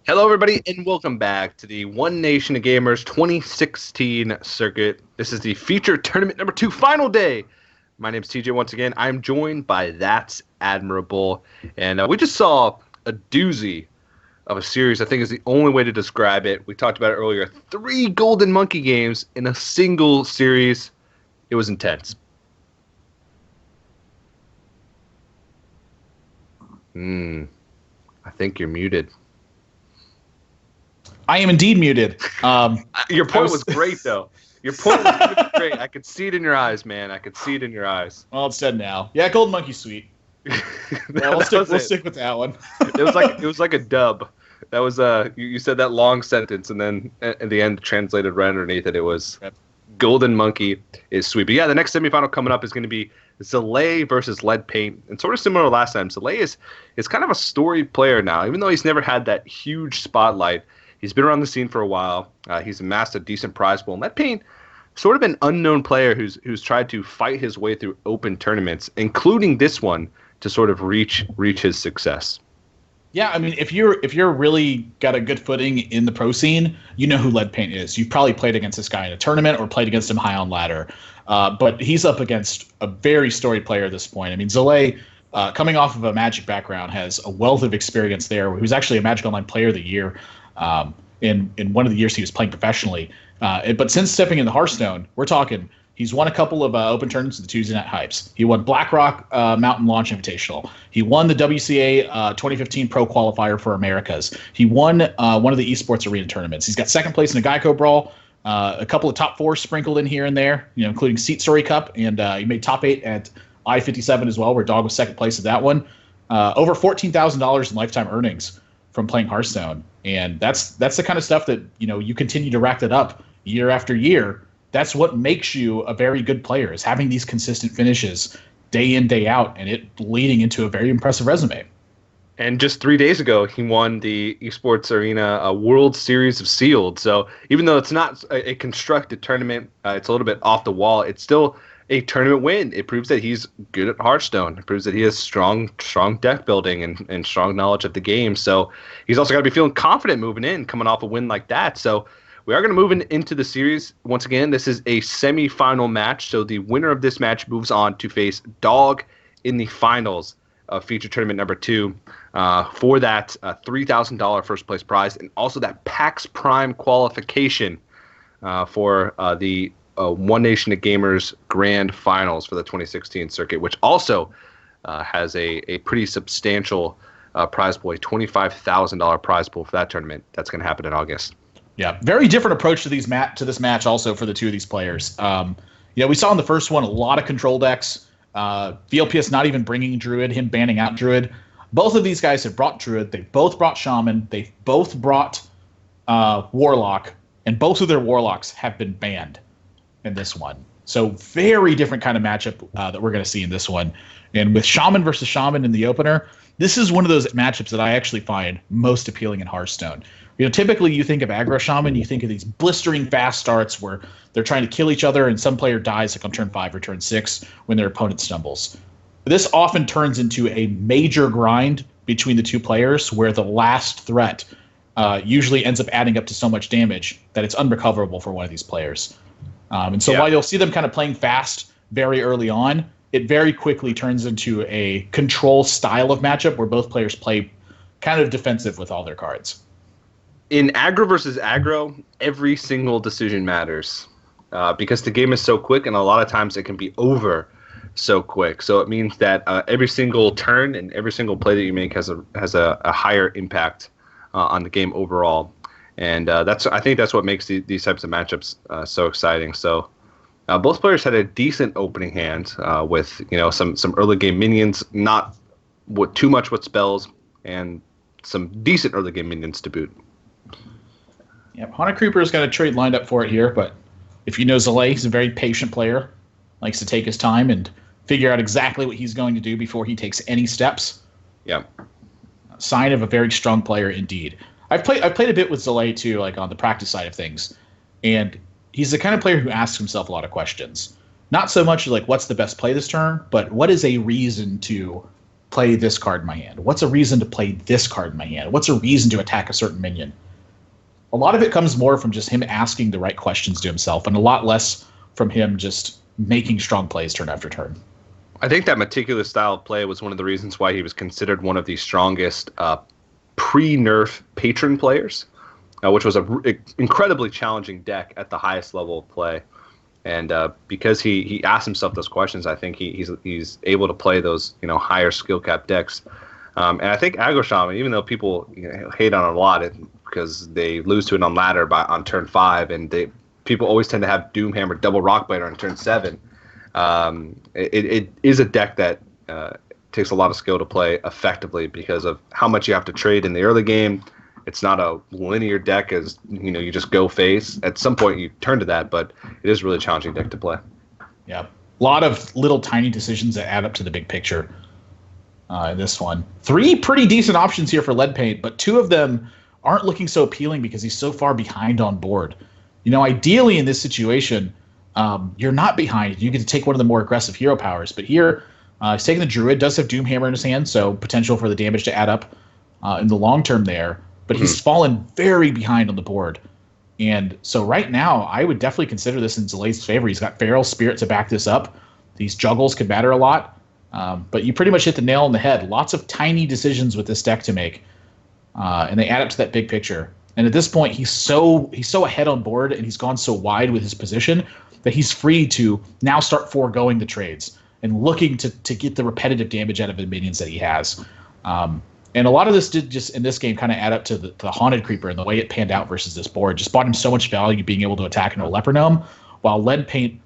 Hello, everybody, and welcome back to the One Nation of Gamers 2016 circuit. This is the feature tournament number 2 final day. My name is TJ once again. I'm joined by That's Admirable. And we just saw a doozy of a series, I think is the only way to describe it. We talked about it earlier. 3 Golden Monkey games in a single series. It was intense. I think you're muted. I am indeed muted. Your point was great, though. Your point was really great. I could see it in your eyes, man. I could see it in your eyes. Well, it's dead now. Yeah, Golden Monkey sweet. Yeah, we'll stick with that one. It was like a dub. That was you said that long sentence, and then at the end translated right underneath it, it was Golden Monkey is sweet. But yeah, the next semifinal coming up is going to be Zalae versus Leadpaint, and sort of similar to last time. Zalae is kind of a storied player now, even though he's never had that huge spotlight. He's been around the scene for a while. He's amassed a decent prize pool. And Leadpaint, sort of an unknown player who's tried to fight his way through open tournaments, including this one, to sort of reach his success. Yeah, I mean, if you're really got a good footing in the pro scene, you know who Leadpaint is. You've probably played against this guy in a tournament or played against him high on ladder. But he's up against a very storied player at this point. I mean, Zalae, coming off of a Magic background, has a wealth of experience there. He was actually a Magic Online Player of the Year in one of the years he was playing professionally. But since stepping into Hearthstone, we're talking he's won a couple of open tournaments at the Tuesday Night Hypes. He won BlackRock Mountain Launch Invitational. He won the WCA 2015 Pro Qualifier for Americas. He won one of the esports arena tournaments. He's got second place in the Geico Brawl, a couple of top 4 sprinkled in here and there, including Seat Story Cup, and he made top 8 at I-57 as well, where Dog was second place at that one. Over $14,000 in lifetime earnings from playing Hearthstone. And that's the kind of stuff that, you continue to rack that up year after year. That's what makes you a very good player, is having these consistent finishes day in, day out, and it leading into a very impressive resume. And just 3 days ago, he won the Esports Arena World Series of Sealed. So even though it's not a constructed tournament, it's a little bit off the wall, it's still a tournament win. It proves that he's good at Hearthstone. It proves that he has strong deck building and strong knowledge of the game. So he's also got to be feeling confident moving in, coming off a win like that. So we are going to move into the series. Once again, this is a semifinal match. So the winner of this match moves on to face Dog in the finals of feature tournament number 2 for that $3,000 first place prize, and also that PAX Prime qualification for the One Nation of Gamers Grand Finals for the 2016 circuit, which also has a pretty substantial prize pool, a $25,000 prize pool for that tournament. That's going to happen in August. Yeah, very different approach to this match also for the two of these players. We saw in the first one a lot of control decks. VLPS not even bringing Druid, him banning out Druid. Both of these guys have brought Druid. They both brought Shaman. They both brought Warlock, and both of their Warlocks have been banned in this one. So very different kind of matchup that we're going to see in this one. And with Shaman versus Shaman in the opener, this is one of those matchups that I actually find most appealing in Hearthstone. Typically you think of aggro Shaman, you think of these blistering fast starts where they're trying to kill each other and some player dies like on turn 5 or turn 6 when their opponent stumbles. This often turns into a major grind between the two players where the last threat usually ends up adding up to so much damage that it's unrecoverable for one of these players. While you'll see them kind of playing fast very early on, it very quickly turns into a control style of matchup where both players play kind of defensive with all their cards. In aggro versus aggro, every single decision matters because the game is so quick, and a lot of times it can be over so quick. So it means that every single turn and every single play that you make has a higher impact on the game overall. And I think that's what makes these types of matchups so exciting. So both players had a decent opening hand with some early game minions, not too much with spells, and some decent early game minions to boot. Yep, Haunted Creeper's got a trade lined up for it here, but if you know Zalae, he's a very patient player, likes to take his time and figure out exactly what he's going to do before he takes any steps. Yeah, sign of a very strong player indeed. I've played a bit with Zalae too, like on the practice side of things, and he's the kind of player who asks himself a lot of questions. Not so much like what's the best play this turn, but what is a reason to play this card in my hand? What's a reason to play this card in my hand? What's a reason to attack a certain minion? A lot of it comes more from just him asking the right questions to himself, and a lot less from him just making strong plays turn after turn. I think that meticulous style of play was one of the reasons why he was considered one of the strongest pre-nerf patron players, which was an incredibly challenging deck at the highest level of play. And because he asked himself those questions, I think he's able to play those higher skill cap decks. And I think Aggro Shaman, even though people hate on it a lot because they lose to it on ladder on turn 5, and people always tend to have Doomhammer double Rockbiter on turn 7. It is a deck that takes a lot of skill to play effectively because of how much you have to trade in the early game. It's not a linear deck as you just go face. At some point you turn to that, but it is a really challenging deck to play. Yeah, a lot of little tiny decisions that add up to the big picture in this one. 3 pretty decent options here for Leadpaint, but 2 of them aren't looking so appealing because he's so far behind on board. Ideally in this situation, you're not behind. You get to take one of the more aggressive hero powers, but here he's taking the Druid, does have Doomhammer in his hand, so potential for the damage to add up in the long term there. But he's fallen very behind on the board. And so right now, I would definitely consider this in Zalae's favor. He's got Feral Spirit to back this up. These juggles could matter a lot. But you pretty much hit the nail on the head. Lots of tiny decisions with this deck to make. And they add up to that big picture. And at this point, he's so ahead on board, and he's gone so wide with his position that he's free to now start foregoing the trades and looking to get the repetitive damage out of the minions that he has. And a lot of this did just in this game kind of add up to the Haunted Creeper and the way it panned out versus this board. Just bought him so much value being able to attack into a Leper Gnome, while Leadpaint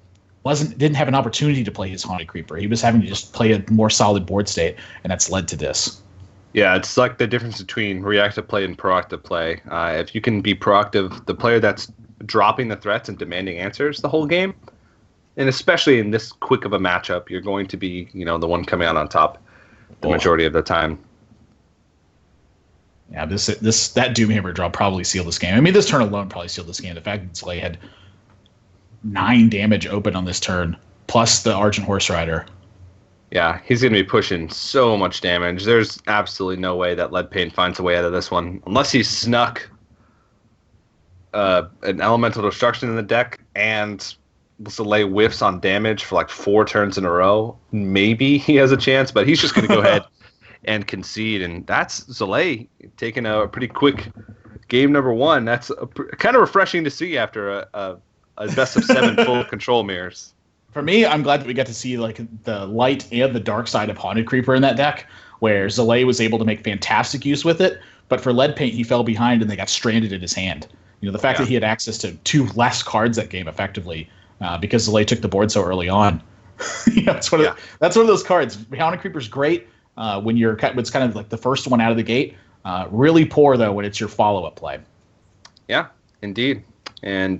didn't have an opportunity to play his Haunted Creeper. He was having to just play a more solid board state, and that's led to this. Yeah, it's like the difference between reactive play and proactive play. If you can be proactive, the player that's dropping the threats and demanding answers the whole game, and especially in this quick of a matchup, you're going to be the one coming out on top the majority of the time. Yeah, that Doomhammer draw probably sealed this game. I mean, this turn alone probably sealed this game. The fact that Zalae had 9 damage open on this turn, plus the Argent Horse Rider. Yeah, he's going to be pushing so much damage. There's absolutely no way that Leadpaint finds a way out of this one. Unless he's snuck an Elemental Destruction in the deck and Zalae whiffs on damage for like 4 turns in a row, maybe he has a chance, but he's just going to go ahead and concede, and that's Zalae taking a pretty quick game number 1. That's kind of refreshing to see after a best of 7 full control mirrors. For me, I'm glad that we got to see like the light and the dark side of Haunted Creeper in that deck, where Zalae was able to make fantastic use with it, but for Leadpaint, he fell behind and they got stranded in his hand. The fact that he had access to 2 less cards that game effectively because Zalae took the board so early on. That's one of those cards. Haunted Creeper's great. When it's kind of like the first one out of the gate. Really poor, though, when it's your follow-up play. Yeah, indeed. And